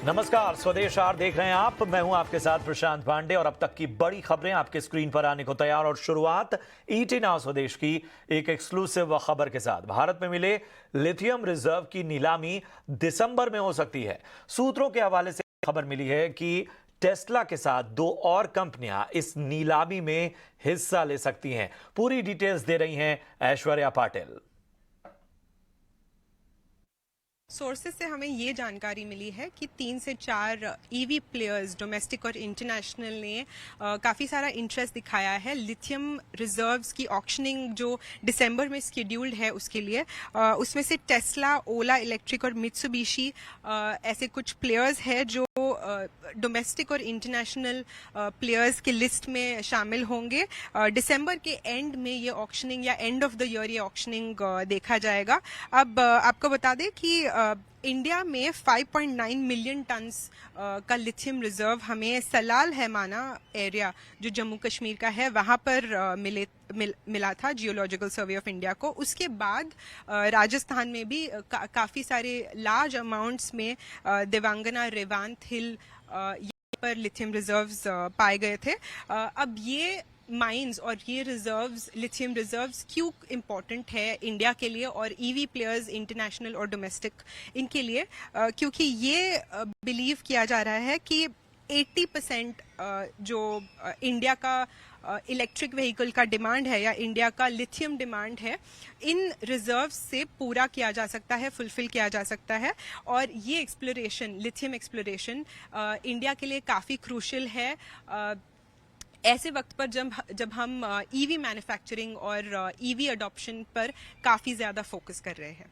नमस्कार, स्वदेश आर देख रहे हैं आप। मैं हूं आपके साथ प्रशांत पांडे और अब तक की बड़ी खबरें आपके स्क्रीन पर आने को तैयार। और शुरुआत ईटी नाउ स्वदेश की एक एक्सक्लूसिव खबर के साथ। भारत में मिले लिथियम रिजर्व की नीलामी दिसंबर में हो सकती है। सूत्रों के हवाले से खबर मिली है कि टेस्ला के साथ दो और कंपनियां इस नीलामी में हिस्सा ले सकती हैं। पूरी डिटेल्स दे रही हैं ऐश्वर्या पाटिल। सोर्सेज से हमें ये जानकारी मिली है कि 3 से 4 ईवी प्लेयर्स डोमेस्टिक और इंटरनेशनल ने काफ़ी सारा इंटरेस्ट दिखाया है लिथियम रिजर्व्स की ऑक्शनिंग जो दिसंबर में स्केड्यूल्ड है उसके लिए। उसमें से टेस्ला, ओला इलेक्ट्रिक और मित्सुबिशी ऐसे कुछ प्लेयर्स हैं जो डोमेस्टिक और इंटरनेशनल प्लेयर्स की लिस्ट में शामिल होंगे। दिसंबर के एंड में ये ऑक्शनिंग या एंड ऑफ द ईयर ये ऑक्शनिंग देखा जाएगा। अब आपको बता दें कि इंडिया में 5.9 मिलियन टन्स का लिथियम रिजर्व हमें सलाल हैमाना एरिया जो जम्मू कश्मीर का है वहाँ पर मिला था जियोलॉजिकल सर्वे ऑफ इंडिया को। उसके बाद राजस्थान में भी काफ़ी सारे लार्ज अमाउंट्स में देवांगना, रेवांत हिल पर लिथियम रिजर्व्स पाए गए थे। अब ये माइंस और ये रिजर्व्स, लिथियम रिजर्व्स क्यों इम्पॉर्टेंट है इंडिया के लिए और ईवी प्लेयर्स इंटरनेशनल और डोमेस्टिक इनके लिए, क्योंकि ये बिलीव किया जा रहा है कि 80% जो इंडिया का इलेक्ट्रिक व्हीकल का डिमांड है या इंडिया का लिथियम डिमांड है इन रिजर्व से पूरा किया जा सकता है, फुलफिल किया जा सकता है। और ये एक्सप्लोरेशन, लिथियम एक्सप्लोरेशन इंडिया के लिए काफ़ी क्रूशल है ऐसे वक्त पर जब हम ईवी मैन्युफैक्चरिंग और ईवी अडॉप्शन पर काफ़ी ज़्यादा फोकस कर रहे हैं।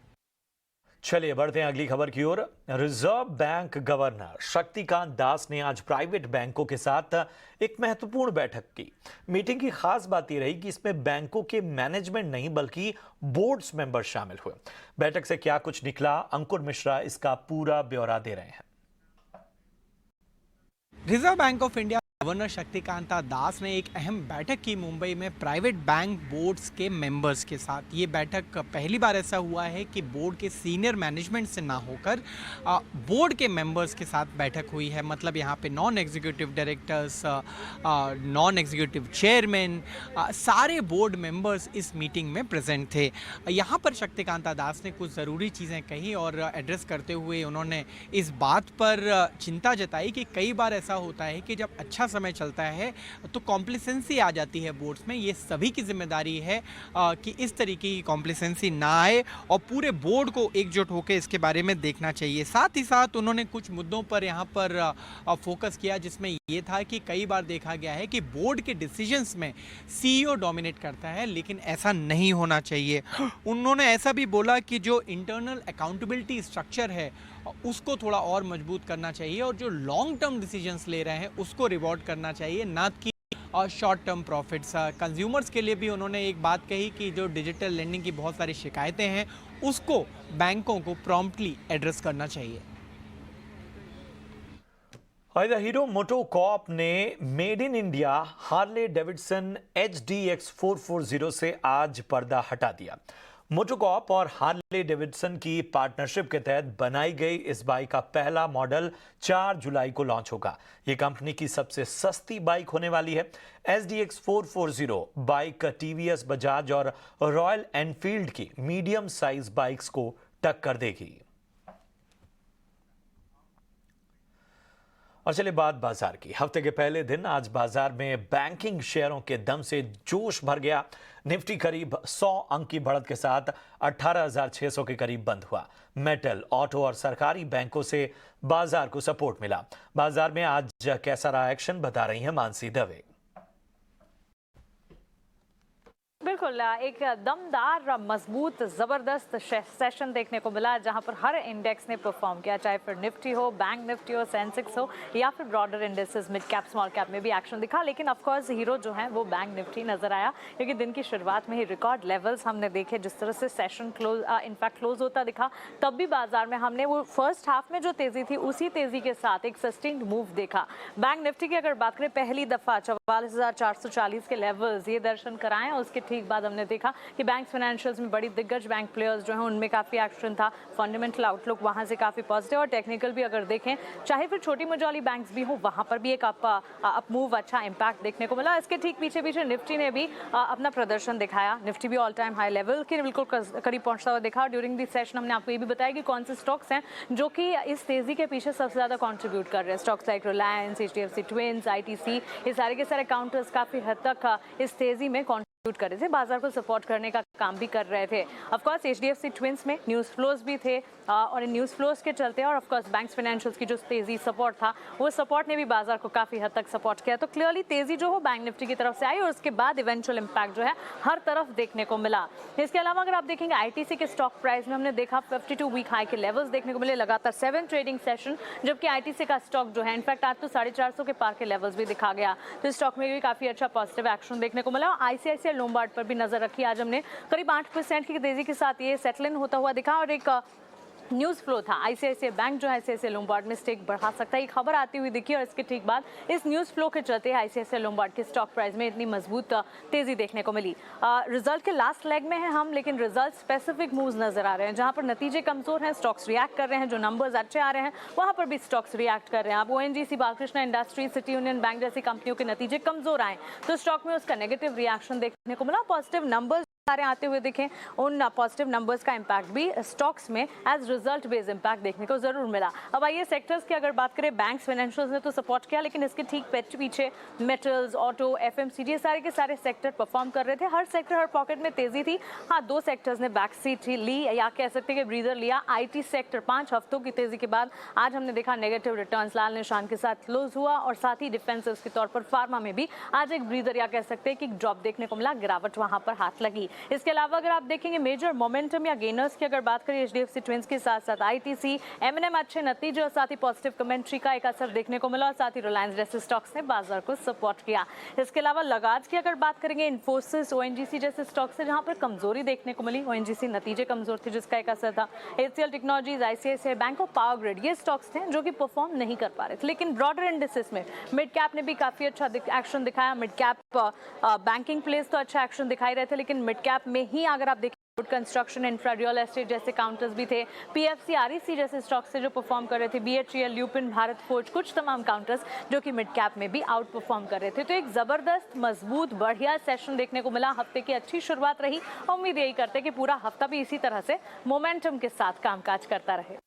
चलिए बढ़ते हैं अगली खबर की ओर। Reserve bank governor Shaktikanta Das ने आज प्राइवेट बैंकों के साथ एक महत्वपूर्ण बैठक की। मीटिंग की खास बात यह रही कि इसमें बैंकों के मैनेजमेंट नहीं बल्कि बोर्ड्स मेंबर शामिल हुए। बैठक से क्या कुछ निकला, अंकुर मिश्रा इसका पूरा ब्यौरा दे रहे हैं। Reserve Bank of India governor Shaktikanta Das ने एक अहम बैठक की मुंबई में प्राइवेट बैंक बोर्ड्स के मेंबर्स के साथ। ये बैठक पहली बार ऐसा हुआ है कि बोर्ड के सीनियर मैनेजमेंट से ना होकर बोर्ड के मेंबर्स के साथ बैठक हुई है। मतलब यहाँ पे non executive directors, non executive chairman, सारे बोर्ड मेंबर्स इस मीटिंग में प्रेजेंट थे। यहाँ पर शक्तिकांता दास ने कुछ ज़रूरी चीज़ें कही और एड्रेस करते हुए उन्होंने इस बात पर चिंता जताई कि कई बार ऐसा होता है कि जब अच्छा समय चलता है तो कॉम्प्लिसेंसी आ जाती है बोर्ड्स में। ये सभी की जिम्मेदारी है कि इस तरीके की कॉम्प्लिसेंसी ना आए और पूरे बोर्ड को एकजुट होकर इसके बारे में देखना चाहिए। साथ ही साथ उन्होंने कुछ मुद्दों पर यहाँ पर फोकस किया जिसमें ये था कि कई बार देखा गया है कि बोर्ड के डिसीजंस में सीईओ डोमिनेट करता है, लेकिन ऐसा नहीं होना चाहिए। उन्होंने ऐसा भी बोला कि जो इंटरनल अकाउंटेबिलिटी स्ट्रक्चर है उसको थोड़ा और मजबूत करना चाहिए और जो लॉन्ग टर्म डिसीजंस ले रहे हैं उसको रिवॉर्ड करना चाहिए, ना कि और शॉर्ट टर्म प्रॉफिट्स। कंज्यूमर्स के लिए भी उन्होंने एक बात कही कि जो डिजिटल लेंडिंग की बहुत सारी शिकायतें हैं उसको बैंकों को प्रॉम्प्टली एड्रेस करना चाहिए। द हीरो मोटोकॉर्प ने made in India Harley Davidson HDX 440 से आज पर्दा हटा दिया। मोटोकॉर्प और हार्ले डेविडसन की पार्टनरशिप के तहत बनाई गई इस बाइक का पहला मॉडल 4 जुलाई को लॉन्च होगा। यह कंपनी की सबसे सस्ती बाइक होने वाली है। HDX 440 बाइक टीवीएस, बजाज और रॉयल एनफील्ड की मीडियम साइज बाइक्स को टक्कर देगी। और चलिए बात बाजार की। हफ्ते के पहले दिन आज बाजार में बैंकिंग शेयरों के दम से जोश भर गया। निफ्टी करीब 100 अंक की बढ़त के साथ 18,600 के करीब बंद हुआ। मेटल, ऑटो और सरकारी बैंकों से बाजार को सपोर्ट मिला। बाजार में आज कैसा रहा एक्शन, बता रही हैं मानसी दवे। बिल्कुल, एक दमदार, मजबूत, ज़बरदस्त सेशन देखने को मिला जहां पर हर इंडेक्स ने परफॉर्म किया, चाहे फिर निफ्टी हो, बैंक निफ्टी हो, सेंसेक्स हो या फिर broader indexes mid cap small cap में भी एक्शन दिखा। लेकिन ऑफ कोर्स हीरो जो है वो बैंक निफ्टी नजर आया, क्योंकि दिन की शुरुआत में ही रिकॉर्ड लेवल्स हमने देखे। जिस तरह से सेशन इनफैक्ट क्लोज होता दिखा, तब भी बाजार में हमने वो फर्स्ट हाफ में जो तेजी थी उसी तेजी के साथ एक सस्टेन्ड मूव देखा। बैंक निफ्टी की अगर बात करें, पहली दफा 44,440 के लेवल्स ये दर्शन कराएं, उसके ठीक बाद बाद हमने देखा कि बैंक फाइनेंशियल्स में बड़ी दिग्गज बैंक प्लेयर्स जो हैं उनमें काफ़ी एक्शन था, फंडामेंटल आउटलुक वहाँ से काफ़ी पॉजिटिव, और टेक्निकल भी अगर देखें चाहे फिर छोटी मझोली बैंक्स भी हो वहाँ पर भी एक अप मूव अच्छा इम्पैक्ट देखने को मिला। इसके ठीक पीछे पीछे निफ्टी ने भी अपना प्रदर्शन दिखाया। निफ्टी भी ऑल टाइम हाई लेवल के बिल्कुल करीब पहुंचता हुआ दिखा। ड्यूरिंग दिस सेशन हमने आपको ये भी बताया कि कौन से स्टॉक्स हैं जो कि इस तेजी के पीछे सबसे ज़्यादा कंट्रीब्यूट कर रहे हैं। Stocks like Reliance, HDFC twins, ITC, ये सारे के सारे काउंटर्स काफ़ी हद तक इस तेजी में कंट्रीब्यूट कर रहे थे, बाजार को सपोर्ट करने का काम भी कर रहे थे। ऑफकोर्स HDFC ट्विंस में न्यूज़ फ्लोज भी थे और इन न्यूज़ फ्लोज के चलते और ऑफकोर्स बैंक्स फाइनेंशियल्स की जो तेजी सपोर्ट था वो सपोर्ट ने भी बाजार को काफ़ी हद तक सपोर्ट किया। तो क्लियरली तेजी जो हो बैंक निफ्टी की तरफ से आई और उसके बाद इवेंचुअल इम्पैक्ट जो है हर तरफ देखने को मिला। इसके अलावा अगर आप देखेंगे ITC के स्टॉक प्राइस में हमने देखा 52 वीक हाई के लेवल्स देखने को मिले लगातार 7 ट्रेडिंग सेशन, जबकि ITC का स्टॉक जो है इनफैक्ट आज तो 450 के पार के लेवल्स भी दिखा गया। तो स्टॉक में भी काफ़ी अच्छा पॉजिटिव एक्शन देखने को मिला। ICICI लोम्बार्ड पर भी नजर रखी, आज हमने करीब 8% की तेजी के साथ ये सेटल इन होता हुआ दिखा और एक न्यूज़ फ्लो था ICICI बैंक जो है ICICI लोम्बार्ड में स्टेक बढ़ा सकता है, ये खबर आती हुई दिखी और इसके ठीक बाद इस न्यूज़ फ्लो के चलते ICICI लोम्बार्ड के स्टॉक प्राइस में इतनी मजबूत तेजी देखने को मिली। रिजल्ट के लास्ट लेग में है हम, लेकिन रिजल्ट स्पेसिफिक मूव्स नजर आ रहे हैं। जहां पर नतीजे कमजोर हैं स्टॉक्स रिएक्ट कर रहे हैं, जो नंबर्स अच्छे आ रहे हैं वहां पर भी स्टॉक्स रिएक्ट कर रहे हैं। आप ONGC, Balkrishna industries, city union bank जैसी कंपनियों के नतीजे कमजोर आए तो स्टॉक में उसका नेगेटिव रिएक्शन देखने को मिला। पॉजिटिव नंबर्स सारे आते हुए दिखे, उन पॉजिटिव नंबर्स का इम्पैक्ट भी स्टॉक्स में एज रिजल्ट बेस्ड इम्पैक्ट देखने को जरूर मिला। अब आइए सेक्टर्स की अगर बात करें, बैंक्स फाइनेंशियल्स ने तो सपोर्ट किया, लेकिन इसके ठीक पीछे मेटल्स, ऑटो, FMCG सारे के सारे सेक्टर परफॉर्म कर रहे थे। हर सेक्टर हर पॉकेट में तेजी थी। हाँ, 2 सेक्टर्स ने बैक सीट ली या कह सकते हैं कि ब्रीदर लिया। IT सेक्टर 5 हफ्तों की तेजी के बाद आज हमने देखा नेगेटिव रिटर्न्स लाल निशान के साथ क्लोज हुआ और साथ ही डिफेंसिव के तौर पर फार्मा में भी आज एक ब्रीदर या कह सकते हैं कि ड्रॉप देखने को मिला, गिरावट वहां पर हाथ लगी। इसके अलावा अगर आप देखेंगे मेजर मोमेंटम या गेनर्स की अगर बात करें HDFC ट्विंस के साथ साथ ITC, M&M अच्छे नतीजे और साथ ही पॉजिटिव कमेंट्री का एक असर देखने को मिला और साथ ही रिलायंस जैसे स्टॉक्स ने बाजार को सपोर्ट किया। इसके अलावा लगाज की अगर बात करेंगे, इन्फोसिस, ONGC जैसे स्टॉक्स है जहां पर कमजोरी देखने को मिली। ONGC नतीजे कमजोर थे जिसका एक असर था। HCL टेक्नोलॉजीज, ICICI बैंक और पावर ग्रिड ये स्टॉक्स थे जो कि परफॉर्म नहीं कर पा रहे थे। लेकिन ब्रॉडर इंडिसेस में मिड कैप ने भी काफी अच्छा एक्शन दिखाया। मिड कैप बैंकिंग प्लेस तो अच्छा एक्शन दिखाई रहे थे, लेकिन मिड कैप में ही अगर आप देखें good construction, infra, real estate जैसे काउंटर्स भी थे। PFC, REC जैसे स्टॉक्स से जो परफॉर्म कर रहे थे। BHEL, ल्यूपिन, भारत फोर्ज, कुछ तमाम काउंटर्स जो कि मिड कैप में भी आउट परफॉर्म कर रहे थे। तो एक जबरदस्त मजबूत बढ़िया सेशन देखने को मिला। हफ्ते की अच्छी शुरुआत रही। उम्मीद यही करते कि पूरा हफ्ता भी इसी तरह से मोमेंटम के साथ कामकाज करता रहे।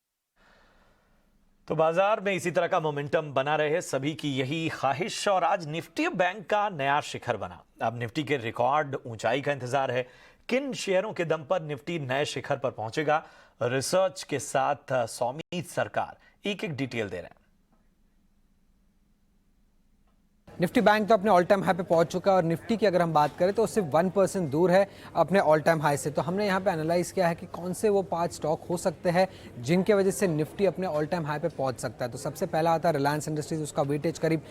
तो बाजार में इसी तरह का मोमेंटम बना रहे, सभी की यही ख्वाहिश। और आज निफ्टी बैंक का नया शिखर बना। अब निफ्टी के रिकॉर्ड ऊंचाई का इंतजार है। किन शेयरों के दम पर निफ्टी नए शिखर पर पहुंचेगा, रिसर्च के साथ सौमीत सरकार एक एक डिटेल दे रहे हैं। निफ्टी बैंक तो अपने ऑल टाइम हाई पे पहुंच चुका है और निफ्टी की अगर हम बात करें तो सिर्फ 1% दूर है अपने ऑल टाइम हाई से। तो हमने यहाँ पे एनालाइज किया है कि कौन से वो 5 स्टॉक हो सकते हैं जिनके वजह से निफ्टी अपने ऑल टाइम हाई पे पहुंच सकता है। तो सबसे पहला आता है रिलायंस इंडस्ट्रीज, उसका वेटेज करीब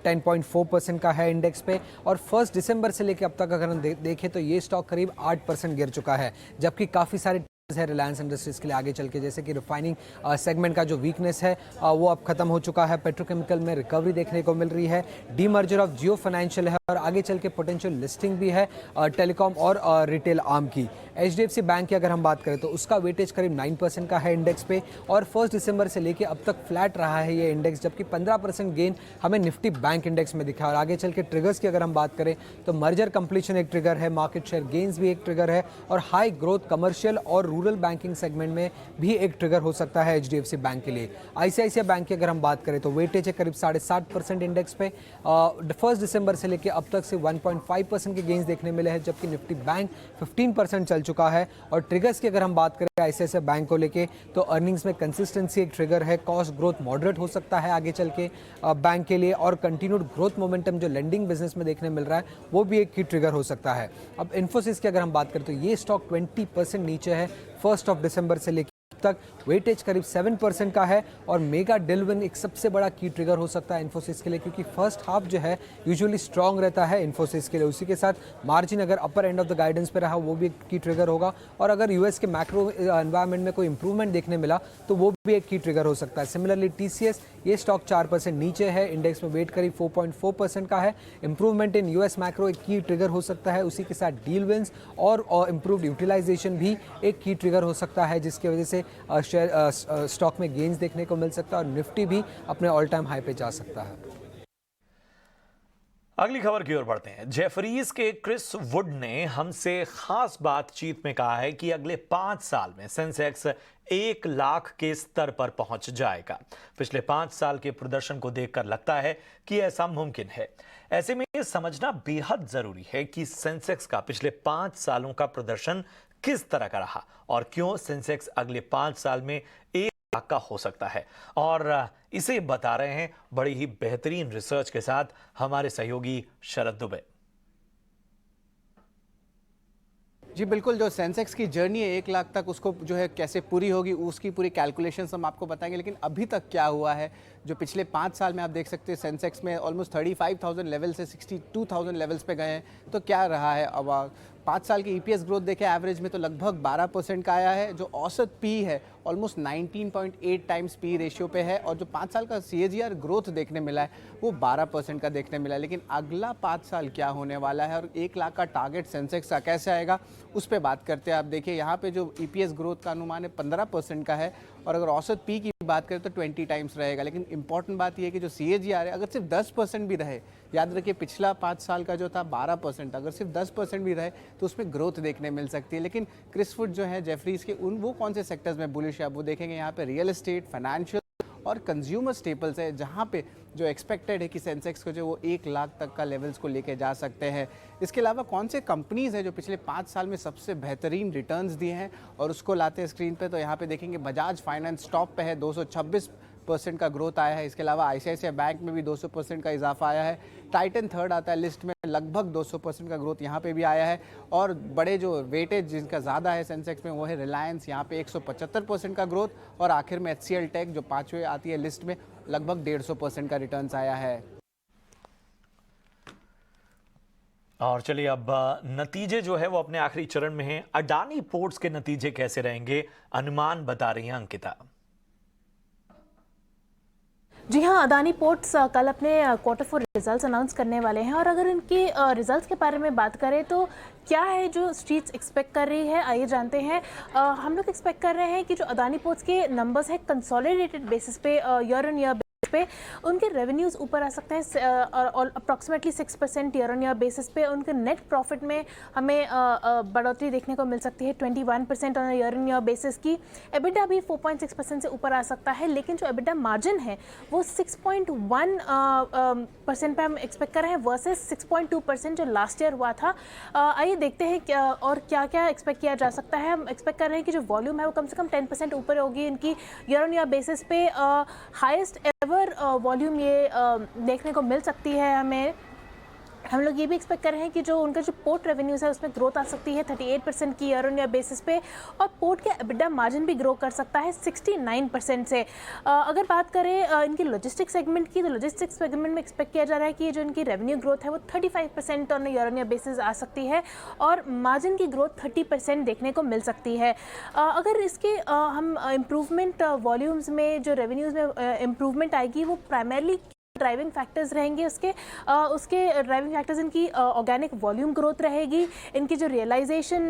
10.4% का है इंडेक्स पे और 1 दिसंबर से लेकर अब तक अगर हम देखें तो ये स्टॉक करीब 8% गिर चुका है, जबकि काफ़ी सारे है रिलायंस इंडस्ट्रीज के लिए आगे चल के, जैसे कि रिफाइनिंग सेगमेंट का जो वीकनेस है वो अब खत्म हो चुका है। पेट्रोकेमिकल में रिकवरी देखने को मिल रही है। डीमर्जर ऑफ जियो फाइनेंशियल है और आगे चल के पोटेंशियल लिस्टिंग भी है टेलीकॉम और रिटेल आर्म की। HDFC बैंक की अगर हम बात करें तो उसका वेटेज करीब 9% का है इंडेक्स पे और 1 दिसंबर से लेके अब तक फ्लैट रहा है ये इंडेक्स, जबकि 15% गेन हमें निफ्टी बैंक इंडेक्स में दिखा। और आगे चल के ट्रिगर्स की अगर हम बात करें तो मर्जर कंप्लीशन एक ट्रिगर है, मार्केट शेयर गेन्स भी एक ट्रिगर है और हाई ग्रोथ कमर्शियल और रूरल बैंकिंग सेगमेंट में भी एक ट्रिगर हो सकता है HDFC बैंक के लिए। ICICI बैंक की अगर हम बात करें तो वेटेज है करीब 7.5% इंडेक्स पे। 1 दिसंबर से लेके अब तक से 1.5% के गेन्स देखने मिले हैं, जबकि निफ्टी बैंक 15% चल चुका है। और ट्रिगर्स की अगर हम बात करें ICICI बैंक को लेके तो अर्निंग्स में कंसिस्टेंसी एक ट्रिगर है, कॉस्ट ग्रोथ मॉडरेट हो सकता है आगे चल के बैंक के लिए और कंटिन्यूड ग्रोथ मोमेंटम जो लेंडिंग बिजनेस में देखने मिल रहा है वो भी एक की ट्रिगर हो सकता है। अब इन्फोसिस की अगर हम बात करें तो ये स्टॉक 20% नीचे है 1 दिसंबर से लेकर तक, वेटेज करीब 7% का है और मेगा डिलविन एक सबसे बड़ा की ट्रिगर हो सकता है इन्फोसिस के लिए, क्योंकि फर्स्ट हाफ जो है यूजुअली स्ट्रांग रहता है इन्फोसिस के लिए। उसी के साथ मार्जिन अगर अपर एंड ऑफ द गाइडेंस पे रहा वो भी की ट्रिगर होगा और अगर यूएस के मैक्रो एनवायरनमेंट में कोई इंप्रूवमेंट देखने मिला तो वो भी एक की ट्रिगर हो सकता है। सिमिलरली टीसीएस, ये स्टॉक 4% नीचे है, इंडेक्स में वेट करीब 4.4% का है। इंप्रूवमेंट इन यूएस मैक्रो एक की ट्रिगर हो सकता है, उसी के साथ डील विंस और इंप्रूव्ड यूटिलाइजेशन भी एक की ट्रिगर हो सकता है, जिसकी वजह से शेयर स्टॉक में गेन्स देखने को मिल सकता है और निफ्टी भी अपने ऑल टाइम हाई पे जा सकता है। अगली खबर की ओर बढ़ते हैं। जेफरीज के क्रिस वुड ने हमसे खास बातचीत में कहा है कि अगले 5 साल में सेंसेक्स 1 लाख के स्तर पर पहुंच जाएगा। पिछले 5 साल के प्रदर्शन को देखकर लगता है कि ऐसा मुमकिन है। ऐसे में यह समझना बेहद जरूरी है कि सेंसेक्स का पिछले 5 सालों का प्रदर्शन किस तरह का रहा और क्यों सेंसेक्स अगले 5 साल में 1 लाख का हो सकता है। और इसे बता रहे हैं बड़ी ही बेहतरीन रिसर्च के साथ हमारे सहयोगी शरद दुबे। जी बिल्कुल, जो सेंसेक्स की जर्नी है 1 लाख तक, उसको जो है कैसे पूरी होगी उसकी पूरी कैलकुलेशंस हम आपको बताएंगे। लेकिन अभी तक क्या हुआ है, जो पिछले 5 साल में आप देख सकते हैं सेंसेक्स में ऑलमोस्ट 35,000 लेवल से 62,000 लेवल्स पे गए हैं। तो क्या रहा है, अब 5 साल की ईपीएस ग्रोथ देखें एवरेज में तो लगभग 12% का आया है। जो औसत पी है ऑलमोस्ट 19.8 टाइम्स पी रेशियो पे है और जो 5 साल का सीएजीआर ग्रोथ देखने मिला है वो 12% का देखने मिला है। लेकिन अगला 5 साल क्या होने वाला है और 1 लाख का टारगेट सेंसेक्स का कैसे आएगा उस पर बात करते हैं। आप देखिए यहाँ पे जो ईपीएस ग्रोथ का अनुमान है 15% का है और अगर औसत पी की बात करें तो 20 टाइम्स रहेगा। लेकिन इंपॉर्टेंट बात यह है कि जो सीएजीआर है अगर सिर्फ 10% भी रहे, याद रखिए पिछला 5 साल का जो था 12%, अगर सिर्फ 10% भी रहे तो उसमें ग्रोथ देखने मिल सकती है। लेकिन क्रिस वुड जो है जेफरीज के वो कौन से सेक्टर्स में बुलिश है अब वो देखेंगे। यहाँ पे रियल एस्टेट, फाइनेंशियल और कंज्यूमर स्टेपल्स है, जहाँ पे जो एक्सपेक्टेड है कि सेंसेक्स को जो वो 1 लाख तक का लेवल्स को लेके जा सकते हैं। इसके अलावा कौन से कंपनीज हैं जो पिछले 5 साल में सबसे बेहतरीन रिटर्न्स दिए हैं और उसको लाते हैं स्क्रीन पे, तो यहाँ पे देखेंगे बजाज फाइनेंस टॉप पे है, 226% का ग्रोथ आया है। इसके अलावा आईसीआईसीआई बैंक में भी 200% का इजाफा आया है। टाइटन थर्ड आता है लिस्ट में, लगभग 200% का ग्रोथ यहाँ पे भी आया है। और बड़े जो वेटेज जिनका ज़्यादा है सेंसेक्स में वो है रिलायंस, यहाँ पे 175% का ग्रोथ। और आखिर में एचसीएल टेक जो 5वें आती है लिस्ट में, लगभग 150% का रिटर्न्स आया है। और चलिए अब नतीजे जो है वो अपने आखिरी चरण में हैं। अडानी पोर्ट्स के नतीजे कैसे रहेंगे, अनुमान बता रही हैं अंकिता। जी हाँ, अडानी पोर्ट्स कल अपने Q4 रिजल्ट्स अनाउंस करने वाले हैं और अगर इनके रिजल्ट्स के बारे में बात करें तो क्या है जो स्ट्रीट्स एक्सपेक्ट कर रही है, आइए जानते हैं। हम लोग एक्सपेक्ट कर रहे हैं कि जो अडानी पोर्ट्स के नंबर्स हैं कंसोलिडेटेड बेसिस पे ईयर ऑन ईयर पे उनके रेवेन्यूज ऊपर आ सकता है और approximately 6% year on year basis पे। उनके नेट प्रॉफिट में हमें बढ़ोतरी देखने को मिल सकती है 21% on year on year basis की। एबिटा भी 4.6% से ऊपर आ सकता है, लेकिन जो एबिटा मार्जिन है वो 6.1% पे हम एक्सपेक्ट कर रहे हैं वर्सेस 6.2% जो लास्ट ईयर हुआ था। आइए देखते हैं क्या क्या एक्सपेक्ट किया जा सकता है। हम एक्सपेक्ट कर रहे हैं कि जो वॉल्यूम है वो कम से कम 10% ऊपर होगी इनकी ईयर ऑन ईयर बेसिस पे। हाईएस्ट एवर वॉल्यूम ये देखने को मिल सकती है हमें। हम लोग ये भी एक्सपेक्ट कर रहे हैं कि जो उनका जो पोर्ट रेवेन्यूज़ है उसमें ग्रोथ आ सकती है 38% की ईयर ऑन ईयर बेसिस पे और पोर्ट के एबिटा मार्जिन भी ग्रो कर सकता है 69% से। अगर बात करें इनकी लॉजिस्टिक्स सेगमेंट की, तो लॉजिस्टिक्स सेगमेंट में एक्सपेक्ट किया जा रहा है कि जो इनकी रेवेन्यू ग्रोथ है वो 35% on year on year basis आ सकती है और मार्जिन की ग्रोथ 30% देखने को मिल सकती है। अगर इसके हम इम्प्रूवमेंट वॉल्यूम्स में जो रेवेन्यूज़ में इम्प्रूवमेंट आएगी वो प्राइमरली ड्राइविंग फैक्टर्स रहेंगे। उसके ड्राइविंग फैक्टर्स इनकी ऑर्गेनिक वॉल्यूम ग्रोथ रहेगी, इनकी जो रियलाइजेशन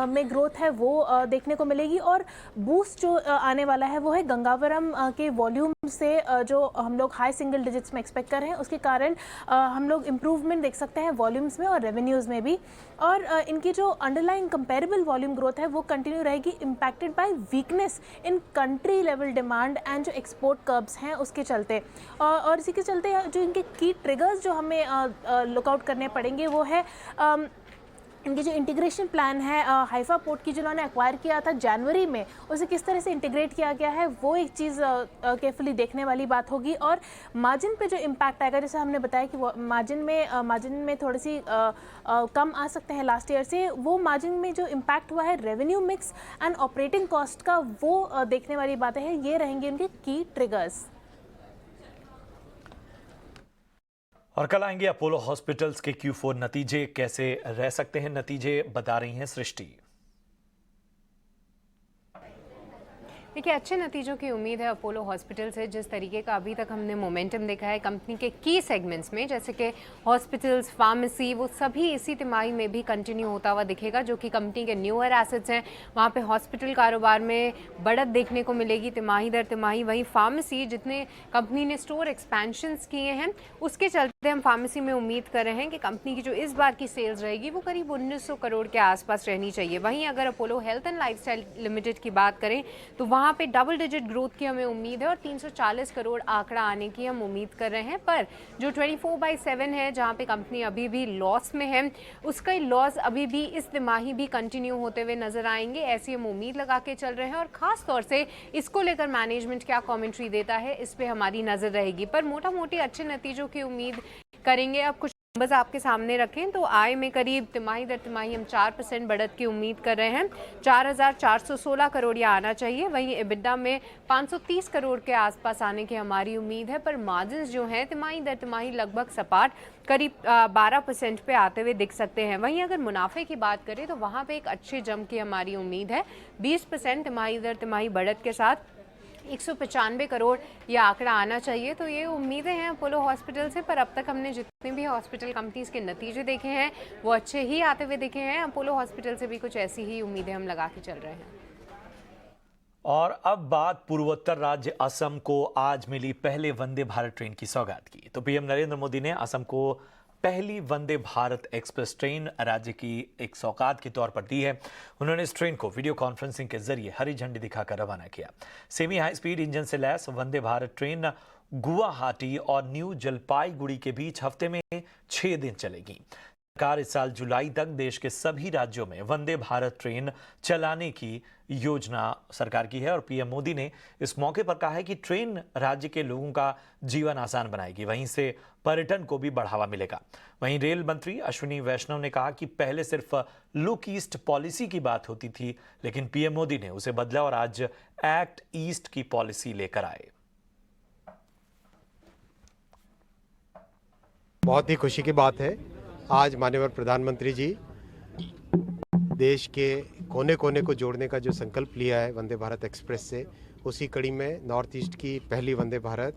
में ग्रोथ है वो देखने को मिलेगी और बूस्ट जो आने वाला है वो है गंगावरम के वॉल्यूम से जो हम लोग हाई सिंगल डिजिट्स में एक्सपेक्ट कर रहे हैं। उसके कारण हम लोग इम्प्रूवमेंट देख सकते हैं वॉल्यूम्स में और रेवेन्यूज़ में भी। और इनकी जो अंडरलाइंग कंपेरेबल वॉल्यूम ग्रोथ है वो कंटिन्यू रहेगी, impacted by weakness in country level demand and जो एक्सपोर्ट कर्व्स हैं उसके चलते। और इसी के चलते जो इनके की ट्रिगर्स जो हमें लुकआउट करने पड़ेंगे वो है इनकी जो इंटीग्रेशन प्लान है हाइफा पोर्ट की जिन्होंने एक्वायर किया था जनवरी में, उसे किस तरह से इंटीग्रेट किया गया है वो एक चीज़ केयरफुली देखने वाली बात होगी। और मार्जिन पे जो इम्पैक्ट आएगा, जैसे हमने बताया कि मार्जिन में थोड़ी सी कम आ सकते हैं लास्ट ईयर से, वो मार्जिन में जो इम्पैक्ट हुआ है revenue mix and operating cost का वो देखने वाली बातें हैं। ये रहेंगे उनके की ट्रिगर्स। और कल आएंगे अपोलो हॉस्पिटल्स के Q4 नतीजे कैसे रह सकते हैं, नतीजे बता रही हैं सृष्टि। देखिए, अच्छे नतीजों की उम्मीद है अपोलो हॉस्पिटल से। जिस तरीके का अभी तक हमने मोमेंटम देखा है कंपनी के की सेगमेंट्स में, जैसे कि हॉस्पिटल्स, फार्मेसी, वो सभी इसी तिमाही में भी कंटिन्यू होता हुआ दिखेगा। जो कि कंपनी के न्यूअर एसेट्स हैं, वहाँ पे हॉस्पिटल कारोबार में बढ़त देखने को मिलेगी तिमाही दर तिमाही। वहीं फार्मेसी, जितने कंपनी ने स्टोर एक्सपेंशंस किए हैं, उसके चलते हम फार्मेसी में उम्मीद कर रहे हैं कि कंपनी की जो इस बार की सेल्स रहेगी वो करीब 1900 करोड़ के आसपास रहनी चाहिए। वहीं अगर Apollo health and lifestyle limited की बात करें तो वहाँ पे डबल डिजिट ग्रोथ की हमें उम्मीद है और 340 करोड़ आंकड़ा आने की हम उम्मीद कर रहे हैं। पर जो 24/7 है, जहाँ पे कंपनी अभी भी लॉस में है, उसका लॉस अभी भी इस तिमाही भी कंटिन्यू होते हुए नजर आएंगे, ऐसी हम उम्मीद लगा के चल रहे हैं। और खास तौर से इसको लेकर मैनेजमेंट क्या कॉमेंट्री देता है, इस पे हमारी नजर रहेगी। पर मोटा मोटी अच्छे नतीजों की उम्मीद करेंगे। अब कुछ नंबर्स आपके सामने रखें तो आय में करीब तिमाही दर तिमाही हम 4% बढ़त की उम्मीद कर रहे हैं, 4,416 करोड़ या आना चाहिए। वहीं EBITDA में 530 करोड़ के आसपास आने की हमारी उम्मीद है। पर मार्जिन्स जो हैं तिमाही दर तिमाही लगभग सपाट करीब 12% पे आते हुए दिख सकते हैं। वहीं अगर मुनाफे की बात करें तो वहाँ पे एक अच्छे जंप की हमारी उम्मीद है, 20% तिमाही दर तिमाही बढ़त के साथ 195 करोड़ यह आंकड़ा आना चाहिए। तो ये उम्मीदें हैं अपोलो हॉस्पिटल से। पर अब तक हमने जितने भी हॉस्पिटल कंपनीज के नतीजे देखे हैं वो अच्छे ही आते हुए दिखे हैं। अपोलो हॉस्पिटल से भी कुछ ऐसी ही उम्मीदें हम लगा के चल रहे हैं। और अब बात पूर्वोत्तर राज्य असम को आज मिली पहले वंदे भारत ट्रेन की सौगात की। तो पीएम नरेंद्र मोदी ने असम को पहली वंदे भारत एक्सप्रेस ट्रेन राज्य की एक सौगात के तौर पर दी है। उन्होंने इस ट्रेन को वीडियो कॉन्फ्रेंसिंग के जरिए हरी झंडी दिखाकर रवाना किया। सेमी हाई स्पीड इंजन से लैस वंदे भारत ट्रेन गुवाहाटी और न्यू जलपाईगुड़ी के बीच हफ्ते में 6 दिन चलेगी। सरकार इस साल जुलाई तक देश के सभी राज्यों में वंदे भारत ट्रेन चलाने की योजना सरकार की है। और पीएम मोदी ने इस मौके पर कहा है कि ट्रेन राज्य के लोगों का जीवन आसान बनाएगी, वहीं से पर्यटन को भी बढ़ावा मिलेगा। वहीं रेल मंत्री अश्विनी वैष्णव ने कहा कि पहले सिर्फ लुक ईस्ट पॉलिसी की बात होती थी, लेकिन पीएम मोदी ने उसे बदला और आज एक्ट ईस्ट की पॉलिसी लेकर आए। बहुत ही खुशी की बात है, आज माननीय प्रधानमंत्री जी देश के कोने कोने को जोड़ने का जो संकल्प लिया है वंदे भारत एक्सप्रेस से, उसी कड़ी में नॉर्थ ईस्ट की पहली वंदे भारत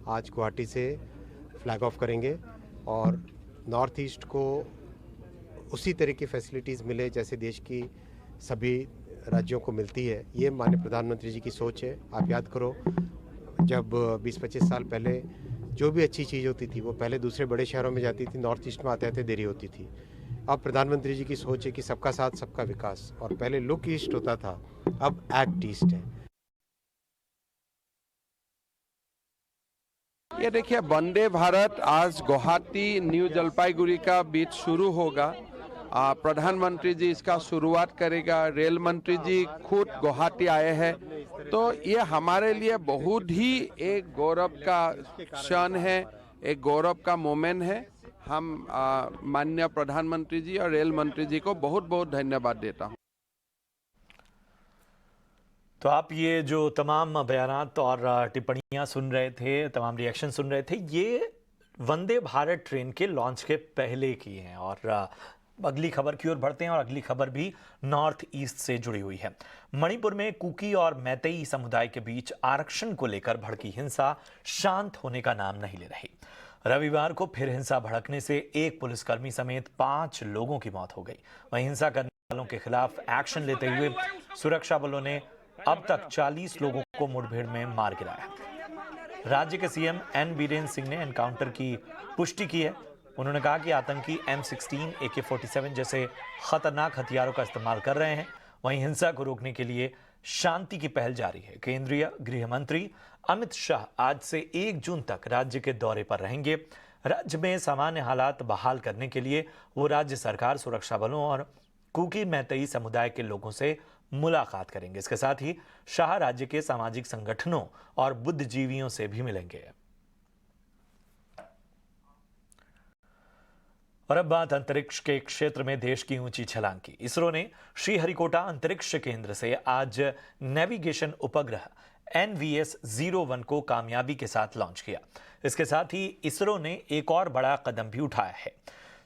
आज गुवाहाटी से फ्लैग ऑफ करेंगे। और नॉर्थ ईस्ट को उसी तरह की फैसिलिटीज़ मिले जैसे देश की सभी राज्यों को मिलती है, ये माननीय प्रधानमंत्री जी की सोच है। आप याद करो, जब 20-25 साल पहले जो भी अच्छी चीज़ होती थी वो पहले दूसरे बड़े शहरों में जाती थी, नॉर्थ ईस्ट में आते आते देरी होती थी। अब प्रधानमंत्री जी की सोच है कि सबका साथ सबका विकास, और पहले लुक ईस्ट होता था, अब एक्ट ईस्ट है। ये देखिए, वंदे भारत आज गुवाहाटी न्यू जलपाईगुड़ी का बीच शुरू होगा। प्रधानमंत्री जी इसका शुरुआत करेगा, रेल मंत्री जी खुद गुवाहाटी आए हैं, तो ये हमारे लिए बहुत ही एक गौरव का क्षण है, एक गौरव का मोमेंट है। हम माननीय प्रधानमंत्री जी और रेल मंत्री जी को बहुत बहुत धन्यवाद देता हूँ। तो आप ये जो तमाम बयानात और टिप्पणियां सुन रहे थे, तमाम रिएक्शन सुन रहे थे, ये वंदे भारत ट्रेन के लॉन्च के पहले की हैं। और अगली खबर की ओर बढ़ते हैं और अगली खबर भी नॉर्थ ईस्ट से जुड़ी हुई है। मणिपुर में कुकी और मैतेई समुदाय के बीच आरक्षण को लेकर भड़की हिंसा शांत होने का नाम नहीं ले रही। रविवार को फिर हिंसा भड़कने से एक पुलिसकर्मी समेत 5 लोगों की मौत हो गई। वहीं हिंसा करने वालों के खिलाफ एक्शन लेते हुए सुरक्षा बलों ने अब तक 40 लोगों को मुठभेड़ में मार गिराया। राज्य के सीएम एन बीरेन सिंह ने एनकाउंटर की पुष्टि की है। उन्होंने कहा कि आतंकी M16, AK-47 जैसे खतरनाक हथियारों का इस्तेमाल कर रहे हैं। वहीं हिंसा को रोकने के लिए शांति की पहल जारी है। केंद्रीय गृह मंत्री अमित शाह आज से 1 जून तक राज्य के दौरे पर रहेंगे। राज्य में सामान्य हालात बहाल करने के लिए वो राज्य सरकार, सुरक्षा बलों और कुकी मैतेई समुदाय के लोगों से मुलाकात करेंगे। इसके साथ ही शाह राज्य के सामाजिक संगठनों और बुद्धिजीवियों से भी मिलेंगे। और अब बात अंतरिक्ष के क्षेत्र में देश की ऊंची छलांग की। इसरो ने श्रीहरिकोटा अंतरिक्ष केंद्र से आज नेविगेशन उपग्रह NVS-01 को कामयाबी के साथ लॉन्च किया। इसके साथ ही इसरो ने एक और बड़ा कदम भी उठाया है।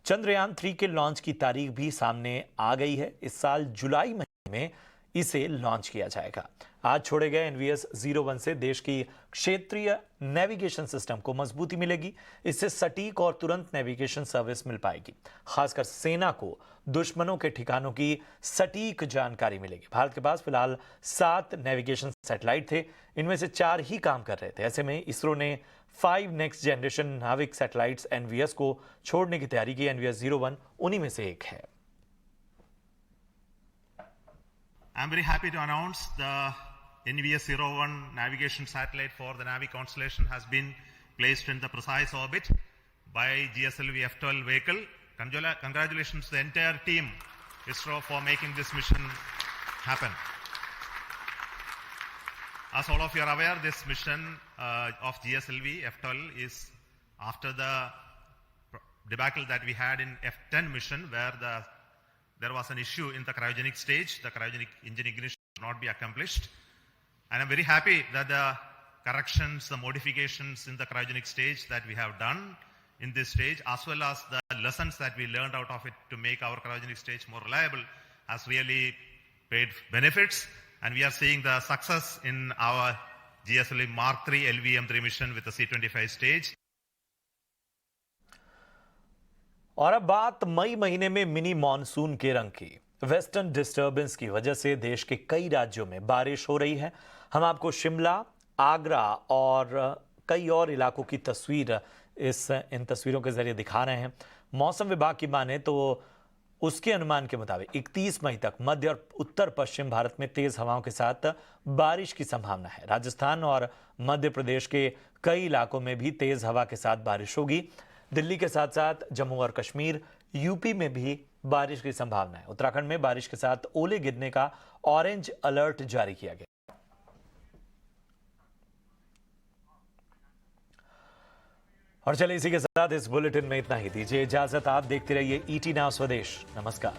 चंद्रयान 3 के लॉन्च की तारीख भी सामने आ गई है। इस साल जुलाई महीने में इसे लॉन्च किया जाएगा। आज छोड़े गए NVS 01 से देश की क्षेत्रीय नेविगेशन सिस्टम को मजबूती मिलेगी। इससे सटीक और तुरंत नेविगेशन सर्विस मिल पाएगी। खासकर सेना को दुश्मनों के ठिकानों की सटीक जानकारी मिलेगी। भारत के पास फिलहाल 7 नेविगेशन सैटेलाइट थे, इनमें से 4 ही काम कर रहे थे। ऐसे में इसरो ने 5 नेक्स्ट जनरेशन नाविक सैटेलाइट्स NVS को छोड़ने की तैयारी की। NVS 01 उन्हीं में से एक है। I'm very happy to announce the NVS 01 navigation satellite for the Navi constellation has been placed in the precise orbit by GSLV F-12 vehicle. Congratulations to the entire team ISRO for making this mission happen. As all of you are aware, this mission of GSLV F-12 is after the debacle that we had in F-10 mission, where there was an issue in the cryogenic stage. The cryogenic engine ignition could not be accomplished. And I'm very happy that the corrections, the modifications in the cryogenic stage that we have done in this stage, as well as the lessons that we learned out of it to make our cryogenic stage more reliable, has really paid benefits. And we are seeing the success in our GSLV Mark III LVM-3 mission with the C-25 stage. और अब बात मई महीने में mini monsoon के रंग की। Western disturbance की वजह से देश के कई राज्यों में बारिश हो रही है। हम आपको शिमला, आगरा और कई और इलाकों की तस्वीर इन तस्वीरों के जरिए दिखा रहे हैं। मौसम विभाग की माने तो उसके अनुमान के मुताबिक 31 मई तक मध्य और उत्तर पश्चिम भारत में तेज हवाओं के साथ बारिश की संभावना है। राजस्थान और मध्य प्रदेश के कई इलाकों में भी तेज हवा के साथ बारिश होगी। दिल्ली के साथ साथ जम्मू और कश्मीर, यूपी में भी बारिश की संभावना है। उत्तराखंड में बारिश के साथ ओले गिरने का ऑरेंज अलर्ट जारी किया गया। और चलिए इसी के साथ इस बुलेटिन में इतना ही। दीजिए इजाजत, आप देखते रहिए ET नाउ स्वदेश। नमस्कार।